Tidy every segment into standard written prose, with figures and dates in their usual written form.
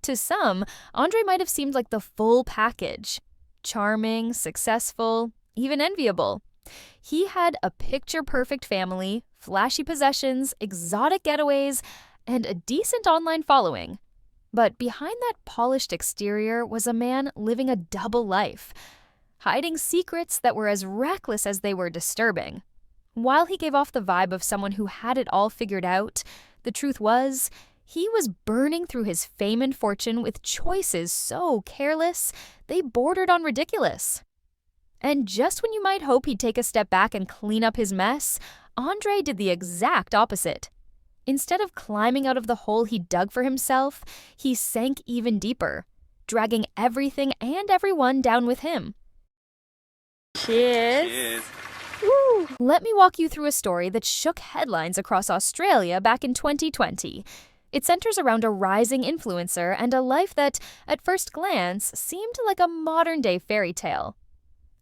To some, Andre might have seemed like the full package. Charming, successful, even enviable. He had a picture-perfect family, flashy possessions, exotic getaways, and a decent online following. But behind that polished exterior was a man living a double life, hiding secrets that were as reckless as they were disturbing. While he gave off the vibe of someone who had it all figured out, the truth was, he was burning through his fame and fortune with choices so careless, they bordered on ridiculous. And just when you might hope he'd take a step back and clean up his mess, Andre did the exact opposite. Instead of climbing out of the hole he dug for himself, he sank even deeper, dragging everything and everyone down with him. Cheers! Cheers. Woo! Let me walk you through a story that shook headlines across Australia back in 2020. It centers around a rising influencer and a life that, at first glance, seemed like a modern-day fairy tale.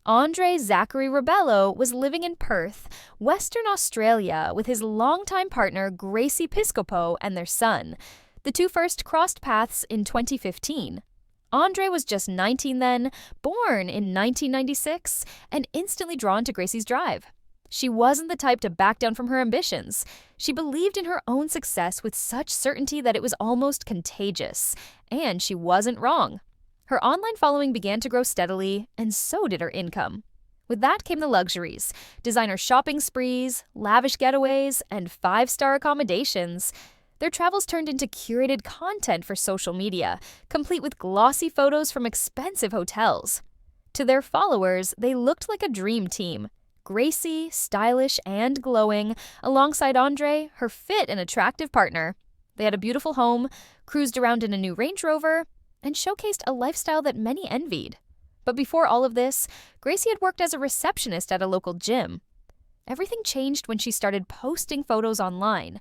Andre Rebelo was living in Perth, Western Australia, with his longtime partner Gracie Piscopo and their son. The two first crossed paths in 2015. Andre was just 19 then, born in 1996, and instantly drawn to Gracie's drive. She wasn't the type to back down from her ambitions. She believed in her own success with such certainty that it was almost contagious. And she wasn't wrong. Her online following began to grow steadily, and so did her income. With that came the luxuries, designer shopping sprees, lavish getaways, and 5-star accommodations. Their travels turned into curated content for social media, complete with glossy photos from expensive hotels. To their followers, they looked like a dream team. Gracie, stylish and glowing, alongside Andre, her fit and attractive partner. They had a beautiful home, cruised around in a new Range Rover, and showcased a lifestyle that many envied. But before all of this, Gracie had worked as a receptionist at a local gym. Everything changed when she started posting photos online.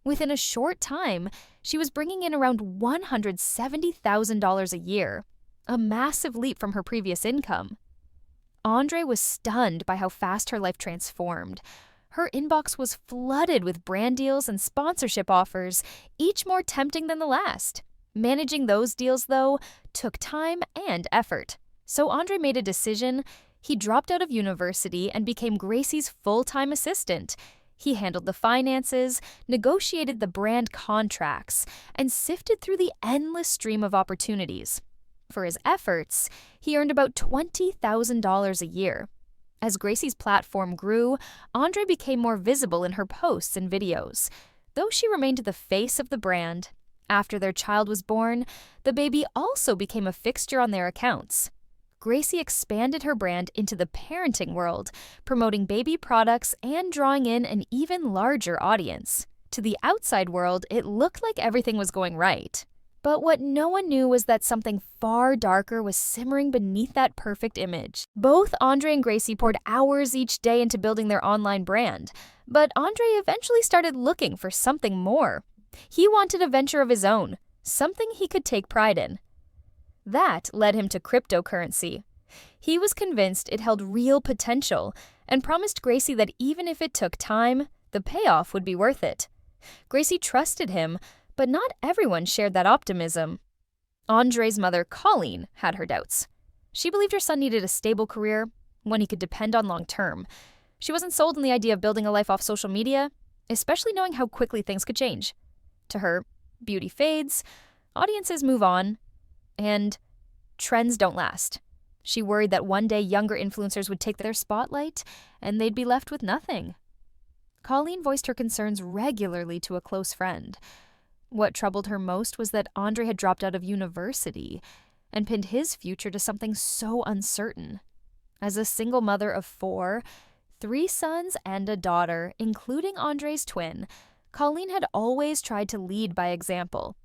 Within a short time, she was bringing in around $170,000 a year, a massive leap from her previous income. Andre was stunned by how fast her life transformed. Her inbox was flooded with brand deals and sponsorship offers, each more tempting than the last. Managing those deals, though, took time and effort. So Andre made a decision. He dropped out of university and became Gracie's full-time assistant. He handled the finances, negotiated the brand contracts, and sifted through the endless stream of opportunities. For his efforts, he earned about $20,000 a year. As Gracie's platform grew, Andre became more visible in her posts and videos. Though she remained the face of the brand, after their child was born, the baby also became a fixture on their accounts. Gracie expanded her brand into the parenting world, promoting baby products and drawing in an even larger audience. To the outside world, it looked like everything was going right. But what no one knew was that something far darker was simmering beneath that perfect image. Both Andre and Gracie poured hours each day into building their online brand, but Andre eventually started looking for something more. He wanted a venture of his own, something he could take pride in. That led him to cryptocurrency. He was convinced it held real potential and promised Gracie that even if it took time, the payoff would be worth it. Gracie trusted him, but not everyone shared that optimism. Andre's mother, Colleen, had her doubts. She believed her son needed a stable career, one he could depend on long term. She wasn't sold on the idea of building a life off social media, especially knowing how quickly things could change. To her, beauty fades, audiences move on, and trends don't last. She worried that one day younger influencers would take their spotlight and they'd be left with nothing. Colleen voiced her concerns regularly to a close friend. What troubled her most was that Andre had dropped out of university and pinned his future to something so uncertain. As a single mother of 4, 3 sons and a daughter, including Andre's twin, Colleen had always tried to lead by example.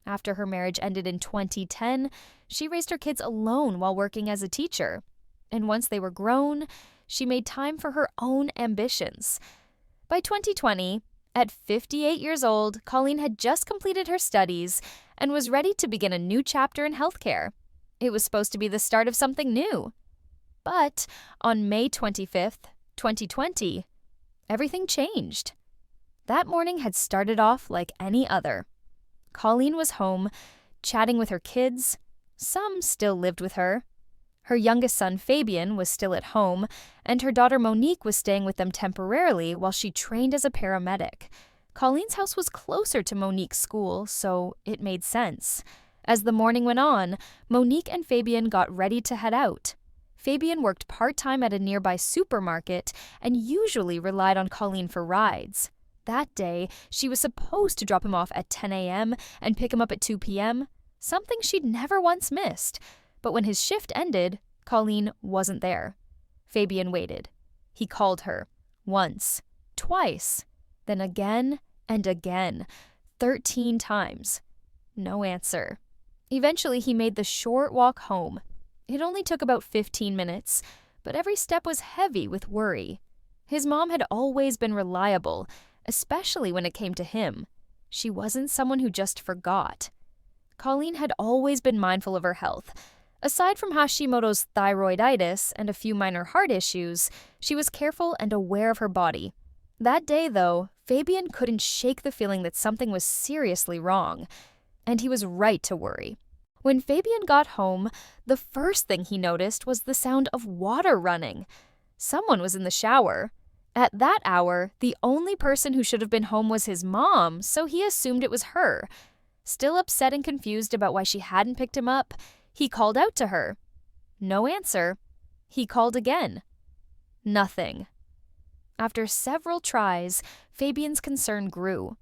After her marriage ended in 2010, she raised her kids alone while working as a teacher. And once they were grown, she made time for her own ambitions. By 2020, at 58 years old, Colleen had just completed her studies and was ready to begin a new chapter in healthcare. It was supposed to be the start of something new. But on May 25th, 2020, everything changed. That morning had started off like any other. Colleen was home, chatting with her kids. Some still lived with her. Her youngest son, Fabian, was still at home, and her daughter Monique was staying with them temporarily while she trained as a paramedic. Colleen's house was closer to Monique's school, so it made sense. As the morning went on, Monique and Fabian got ready to head out. Fabian worked part-time at a nearby supermarket and usually relied on Colleen for rides. That day, she was supposed to drop him off at 10 a.m. and pick him up at 2 p.m., something she'd never once missed. But when his shift ended, Colleen wasn't there. Fabian waited. He called her. Once. Twice. Then again and again. 13 times. No answer. Eventually, he made the short walk home. It only took about 15 minutes, but every step was heavy with worry. His mom had always been reliable, especially when it came to him. She wasn't someone who just forgot. Colleen had always been mindful of her health. Aside from Hashimoto's thyroiditis and a few minor heart issues, she was careful and aware of her body. That day, though, Fabian couldn't shake the feeling that something was seriously wrong, and he was right to worry. When Fabian got home, the first thing he noticed was the sound of water running. Someone was in the shower. At that hour, the only person who should have been home was his mom, so he assumed it was her. Still upset and confused about why she hadn't picked him up, he called out to her. No answer. He called again. Nothing. After several tries, Fabian's concern grew.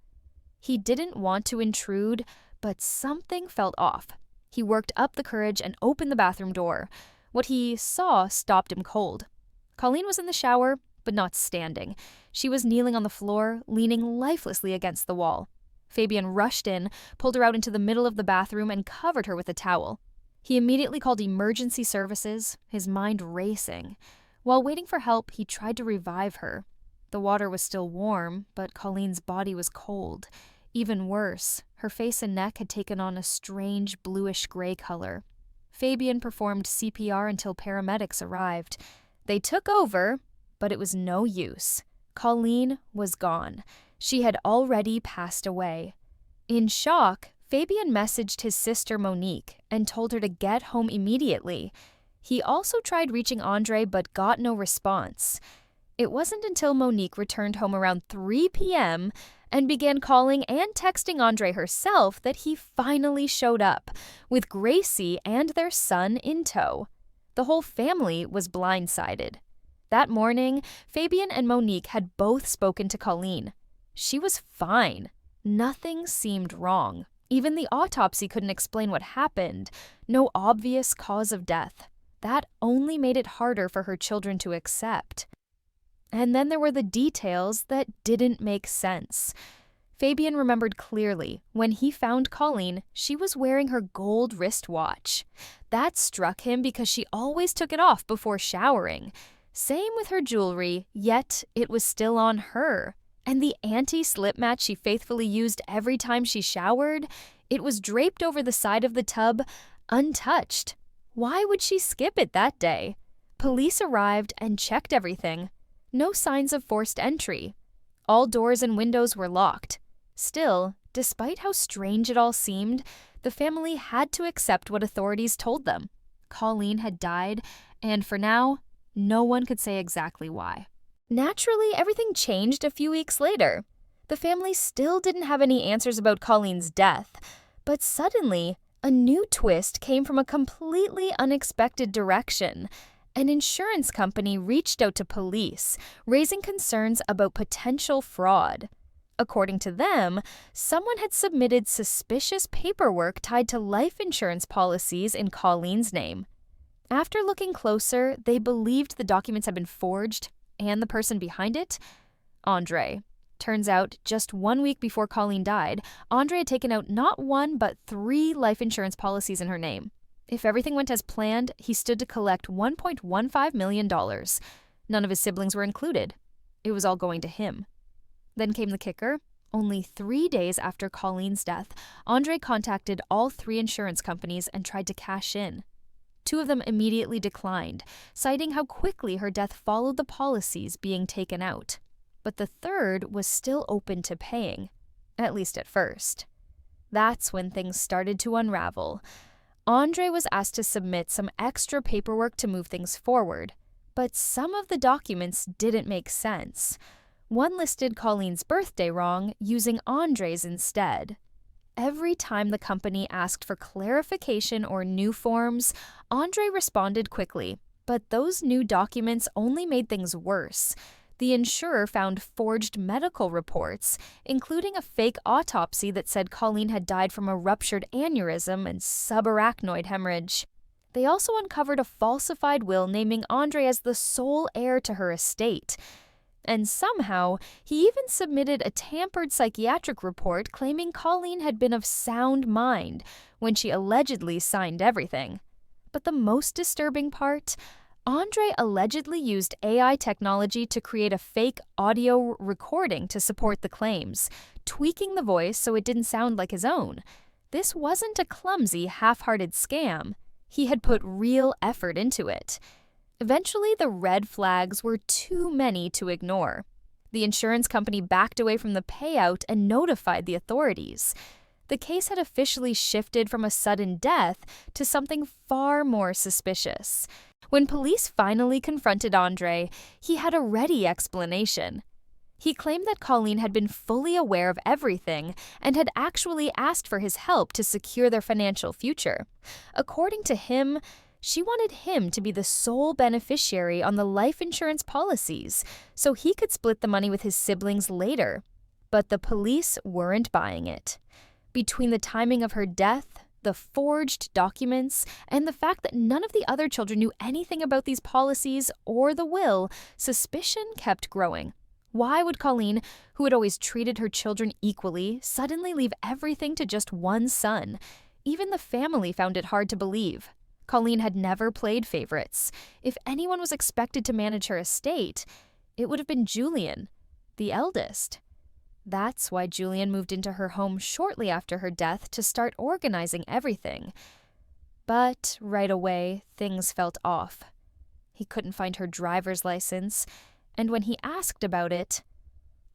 He didn't want to intrude, but something felt off. He worked up the courage and opened the bathroom door. What he saw stopped him cold. Colleen was in the shower, but not standing. She was kneeling on the floor, leaning lifelessly against the wall. Fabian rushed in, pulled her out into the middle of the bathroom, and covered her with a towel. He immediately called emergency services, his mind racing. While waiting for help, he tried to revive her. The water was still warm, but Colleen's body was cold. Even worse, her face and neck had taken on a strange bluish-gray color. Fabian performed CPR until paramedics arrived. They took over, but it was no use. Colleen was gone. She had already passed away. In shock, Fabian messaged his sister Monique and told her to get home immediately. He also tried reaching Andre but got no response. It wasn't until Monique returned home around 3 p.m. and began calling and texting Andre herself that he finally showed up, with Gracie and their son in tow. The whole family was blindsided. That morning, Fabian and Monique had both spoken to Colleen. She was fine. Nothing seemed wrong. Even the autopsy couldn't explain what happened. No obvious cause of death. That only made it harder for her children to accept. And then there were the details that didn't make sense. Fabian remembered clearly, when he found Colleen, she was wearing her gold wristwatch. That struck him because she always took it off before showering. Same with her jewelry, yet it was still on her. And the anti-slip mat she faithfully used every time she showered, it was draped over the side of the tub, untouched. Why would she skip it that day? Police arrived and checked everything. No signs of forced entry. All doors and windows were locked. Still, despite how strange it all seemed, the family had to accept what authorities told them. Colleen had died, and for now, no one could say exactly why. Naturally, everything changed a few weeks later. The family still didn't have any answers about Colleen's death, but suddenly, a new twist came from a completely unexpected direction. An insurance company reached out to police, raising concerns about potential fraud. According to them, someone had submitted suspicious paperwork tied to life insurance policies in Colleen's name. After looking closer, they believed the documents had been forged, and the person behind it? Andre. Turns out, just 1 week before Colleen died, Andre had taken out not one but 3 life insurance policies in her name. If everything went as planned, he stood to collect $1.15 million. None of his siblings were included. It was all going to him. Then came the kicker. Only 3 days after Colleen's death, Andre contacted all 3 insurance companies and tried to cash in. 2 of them immediately declined, citing how quickly her death followed the policies being taken out. But the 3rd was still open to paying, at least at first. That's when things started to unravel. Andre was asked to submit some extra paperwork to move things forward, but some of the documents didn't make sense. One listed Colleen's birthday wrong, using Andre's instead. Every time the company asked for clarification or new forms, Andre responded quickly, but those new documents only made things worse. The insurer found forged medical reports, including a fake autopsy that said Colleen had died from a ruptured aneurysm and subarachnoid hemorrhage. They also uncovered a falsified will naming Andre as the sole heir to her estate. And somehow, he even submitted a tampered psychiatric report claiming Colleen had been of sound mind when she allegedly signed everything. But the most disturbing part, Andre allegedly used AI technology to create a fake audio recording to support the claims, tweaking the voice so it didn't sound like his own. This wasn't a clumsy, half-hearted scam. He had put real effort into it. Eventually, the red flags were too many to ignore. The insurance company backed away from the payout and notified the authorities. The case had officially shifted from a sudden death to something far more suspicious. When police finally confronted Andre, he had a ready explanation. He claimed that Colleen had been fully aware of everything and had actually asked for his help to secure their financial future. According to him, she wanted him to be the sole beneficiary on the life insurance policies, so he could split the money with his siblings later. But the police weren't buying it. Between the timing of her death, the forged documents, and the fact that none of the other children knew anything about these policies or the will, suspicion kept growing. Why would Colleen, who had always treated her children equally, suddenly leave everything to just one son? Even the family found it hard to believe. Colleen had never played favorites. If anyone was expected to manage her estate, it would have been Julian, the eldest. That's why Julian moved into her home shortly after her death to start organizing everything. But right away, things felt off. He couldn't find her driver's license, and when he asked about it,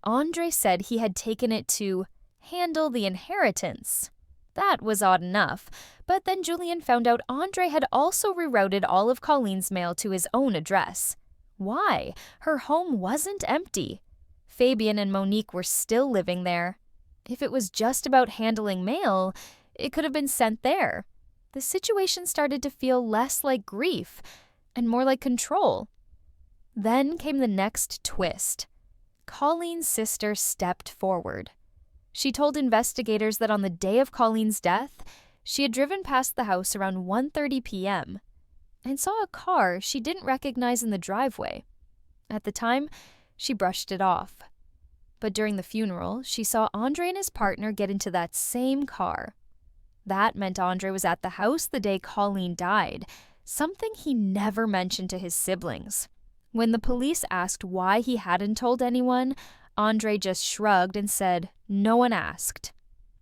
Andre said he had taken it to handle the inheritance. That was odd enough, but then Julian found out Andre had also rerouted all of Colleen's mail to his own address. Why? Her home wasn't empty. Fabian and Monique were still living there. If it was just about handling mail, it could have been sent there. The situation started to feel less like grief and more like control. Then came the next twist. Colleen's sister stepped forward. She told investigators that on the day of Colleen's death, she had driven past the house around 1:30 p.m. and saw a car she didn't recognize in the driveway. At the time, she brushed it off. But during the funeral, she saw Andre and his partner get into that same car. That meant Andre was at the house the day Colleen died, something he never mentioned to his siblings. When the police asked why he hadn't told anyone, Andre just shrugged and said, "No one asked."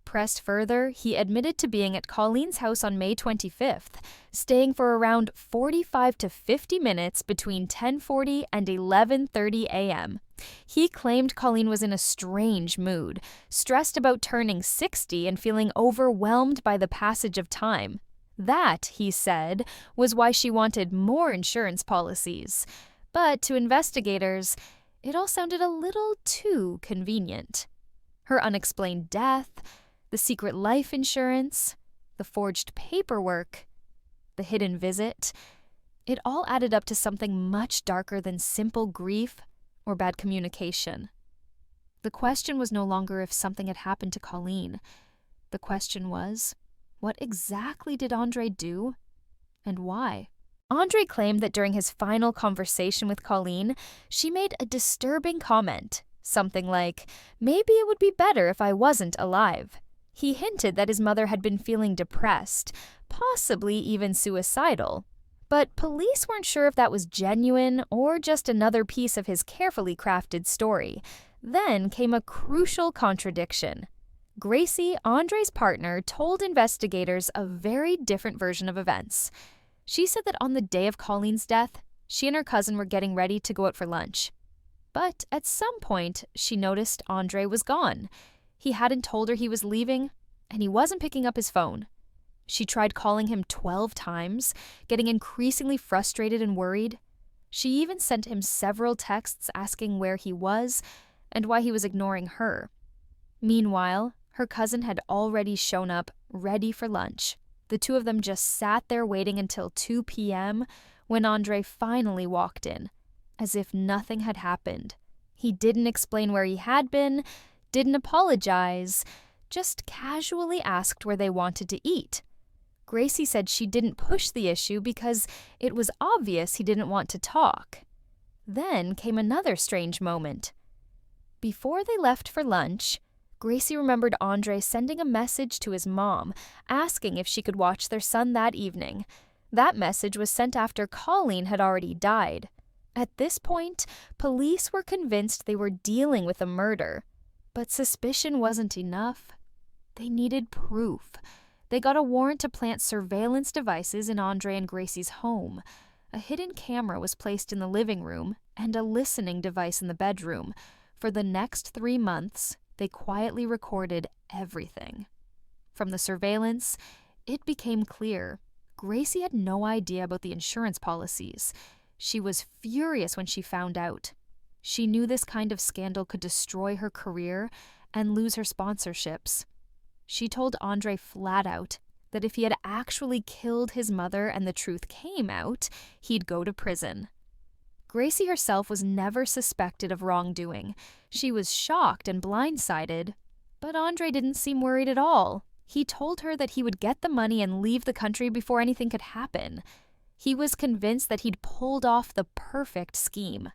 Pressed further, he admitted to being at Colleen's house on May 25th, staying for around 45 to 50 minutes between 10:40 and 11:30 a.m. He claimed Colleen was in a strange mood, stressed about turning 60 and feeling overwhelmed by the passage of time. That, he said, was why she wanted more insurance policies. But to investigators, it all sounded a little too convenient. Her unexplained death, the secret life insurance, the forged paperwork, the hidden visit, it all added up to something much darker than simple grief or bad communication. The question was no longer if something had happened to Colleen. The question was, what exactly did Andre do, and why? Andre claimed that during his final conversation with Colleen, she made a disturbing comment, something like, "Maybe it would be better if I wasn't alive." He hinted that his mother had been feeling depressed, possibly even suicidal. But police weren't sure if that was genuine or just another piece of his carefully crafted story. Then came a crucial contradiction. Gracie, Andre's partner, told investigators a very different version of events. She said that on the day of Colleen's death, she and her cousin were getting ready to go out for lunch. But at some point, she noticed Andre was gone. He hadn't told her he was leaving, and he wasn't picking up his phone. She tried calling him 12 times, getting increasingly frustrated and worried. She even sent him several texts asking where he was and why he was ignoring her. Meanwhile, her cousin had already shown up, ready for lunch. The two of them just sat there waiting until 2 p.m. when Andre finally walked in, as if nothing had happened. He didn't explain where he had been, didn't apologize, just casually asked where they wanted to eat. Gracie said she didn't push the issue because it was obvious he didn't want to talk. Then came another strange moment. Before they left for lunch, Gracie remembered Andre sending a message to his mom, asking if she could watch their son that evening. That message was sent after Colleen had already died. At this point, police were convinced they were dealing with a murder. But suspicion wasn't enough. They needed proof. They got a warrant to plant surveillance devices in Andre and Gracie's home. A hidden camera was placed in the living room and a listening device in the bedroom. For the next 3 months, they quietly recorded everything. From the surveillance, it became clear Gracie had no idea about the insurance policies. She was furious when she found out. She knew this kind of scandal could destroy her career and lose her sponsorships. She told Andre flat out that if he had actually killed his mother and the truth came out, he'd go to prison. Gracie herself was never suspected of wrongdoing. She was shocked and blindsided, but Andre didn't seem worried at all. He told her that he would get the money and leave the country before anything could happen. He was convinced that he'd pulled off the perfect scheme.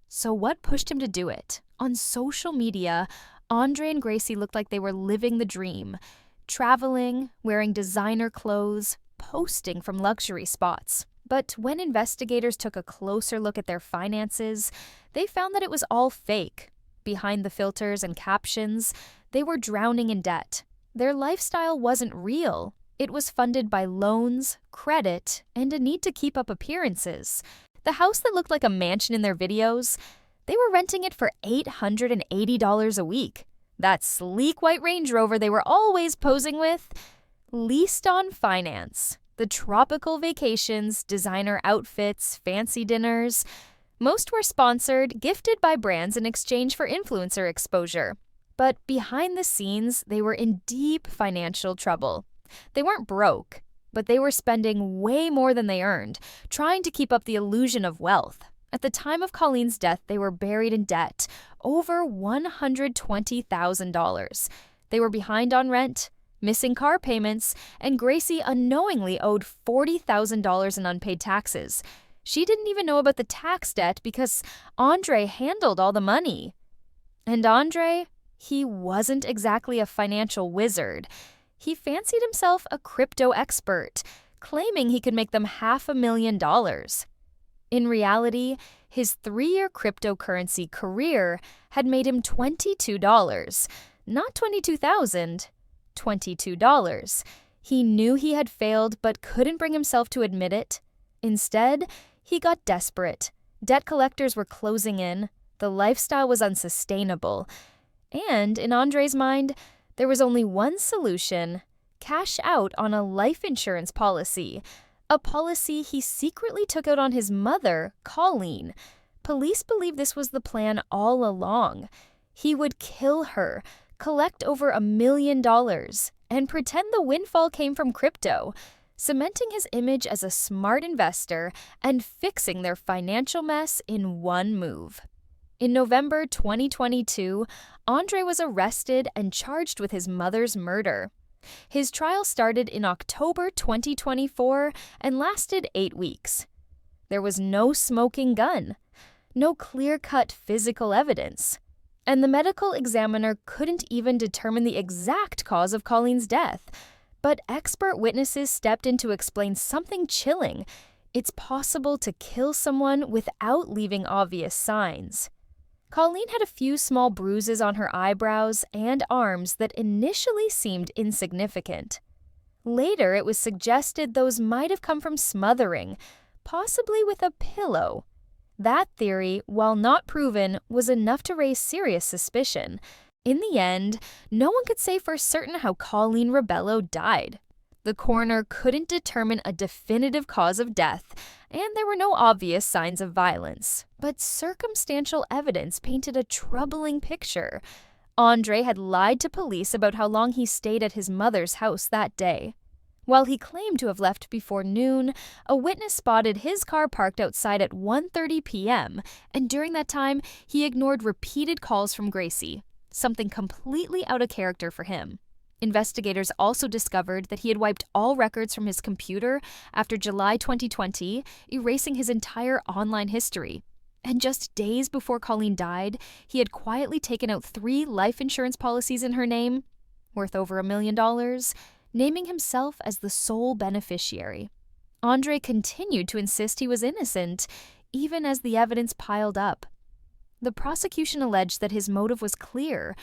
So what pushed him to do it? On social media, Andre and Gracie looked like they were living the dream, traveling, wearing designer clothes, posting from luxury spots. But when investigators took a closer look at their finances, they found that it was all fake. Behind the filters and captions, they were drowning in debt. Their lifestyle wasn't real. It was funded by loans, credit, and a need to keep up appearances. The house that looked like a mansion in their videos, they were renting it for $880 a week. That sleek white Range Rover they were always posing with, leased on finance. The tropical vacations, designer outfits, fancy dinners. Most were sponsored, gifted by brands in exchange for influencer exposure. But behind the scenes, they were in deep financial trouble. They weren't broke, but they were spending way more than they earned, trying to keep up the illusion of wealth. At the time of Colleen's death, they were buried in debt, over $120,000. They were behind on rent, missing car payments, and Gracie unknowingly owed $40,000 in unpaid taxes. She didn't even know about the tax debt because Andre handled all the money. And Andre, he wasn't exactly a financial wizard. He fancied himself a crypto expert, claiming he could make them $500,000. In reality, his 3-year cryptocurrency career had made him $22, not $22,000, $22. He knew he had failed but couldn't bring himself to admit it. Instead, he got desperate. Debt collectors were closing in. The lifestyle was unsustainable. And in Andre's mind, there was only one solution: cash out on a life insurance policy. A policy he secretly took out on his mother, Colleen. Police believe this was the plan all along. He would kill her, collect over $1 million, and pretend the windfall came from crypto, cementing his image as a smart investor and fixing their financial mess in one move. In November 2022, Andre was arrested and charged with his mother's murder. His trial started in October 2024 and lasted 8 weeks. There was no smoking gun, no clear-cut physical evidence, and the medical examiner couldn't even determine the exact cause of Colleen's death. But expert witnesses stepped in to explain something chilling. It's possible to kill someone without leaving obvious signs. Colleen had a few small bruises on her eyebrows and arms that initially seemed insignificant. Later, it was suggested those might have come from smothering, possibly with a pillow. That theory, while not proven, was enough to raise serious suspicion. In the end, no one could say for certain how Andre Rebelo died. The coroner couldn't determine a definitive cause of death, and there were no obvious signs of violence. But circumstantial evidence painted a troubling picture. Andre had lied to police about how long he stayed at his mother's house that day. While he claimed to have left before noon, a witness spotted his car parked outside at 1:30 p.m., and during that time, he ignored repeated calls from Gracie, something completely out of character for him. Investigators also discovered that he had wiped all records from his computer after July 2020, erasing his entire online history. And just days before Colleen died, he had quietly taken out 3 life insurance policies in her name, worth over $1 million, naming himself as the sole beneficiary. Andre continued to insist he was innocent, even as the evidence piled up. The prosecution alleged that his motive was clear: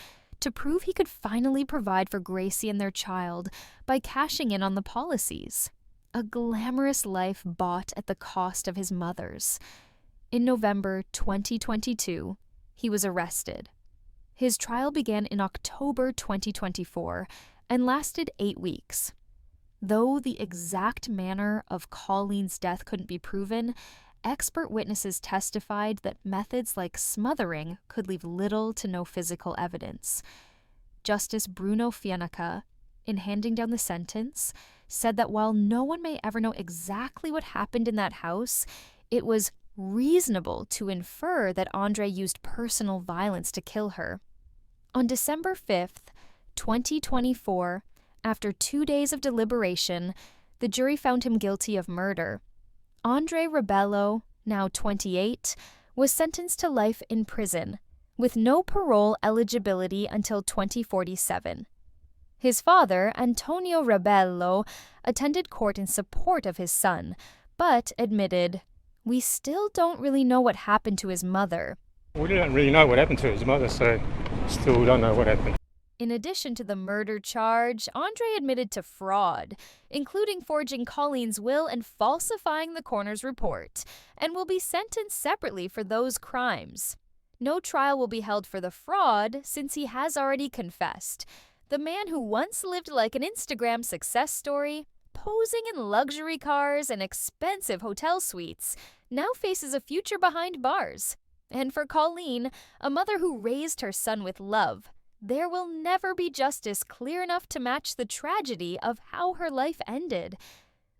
to prove he could finally provide for Gracie and their child by cashing in on the policies. A glamorous life bought at the cost of his mother's. In November 2022, he was arrested. His trial began in October 2024 and lasted 8 weeks. Though the exact manner of Colleen's death couldn't be proven, expert witnesses testified that methods like smothering could leave little to no physical evidence. Justice Bruno Fiannaca, in handing down the sentence, said that while no one may ever know exactly what happened in that house, it was reasonable to infer that Andre used personal violence to kill her. On December 5th, 2024, after 2 days of deliberation, the jury found him guilty of murder. Andre Rebelo, now 28, was sentenced to life in prison, with no parole eligibility until 2047. His father, Antonio Rebelo, attended court in support of his son, but admitted, "We still don't really know what happened to his mother." We don't really know what happened to his mother, so still don't know what happened. In addition to the murder charge, Andre admitted to fraud, including forging Colleen's will and falsifying the coroner's report, and will be sentenced separately for those crimes. No trial will be held for the fraud since he has already confessed. The man who once lived like an Instagram success story, posing in luxury cars and expensive hotel suites, now faces a future behind bars. And for Colleen, a mother who raised her son with love, there will never be justice clear enough to match the tragedy of how her life ended.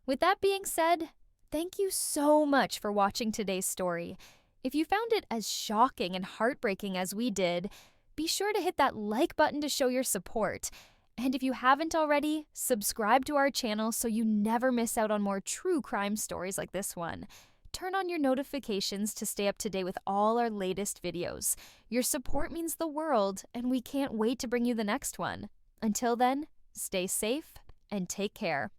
With that being said, thank you so much for watching today's story. If you found it as shocking and heartbreaking as we did, be sure to hit that like button to show your support. And if you haven't already, subscribe to our channel so you never miss out on more true crime stories like this one. Turn on your notifications to stay up to date with all our latest videos. Your support means the world, and we can't wait to bring you the next one. Until then, stay safe and take care.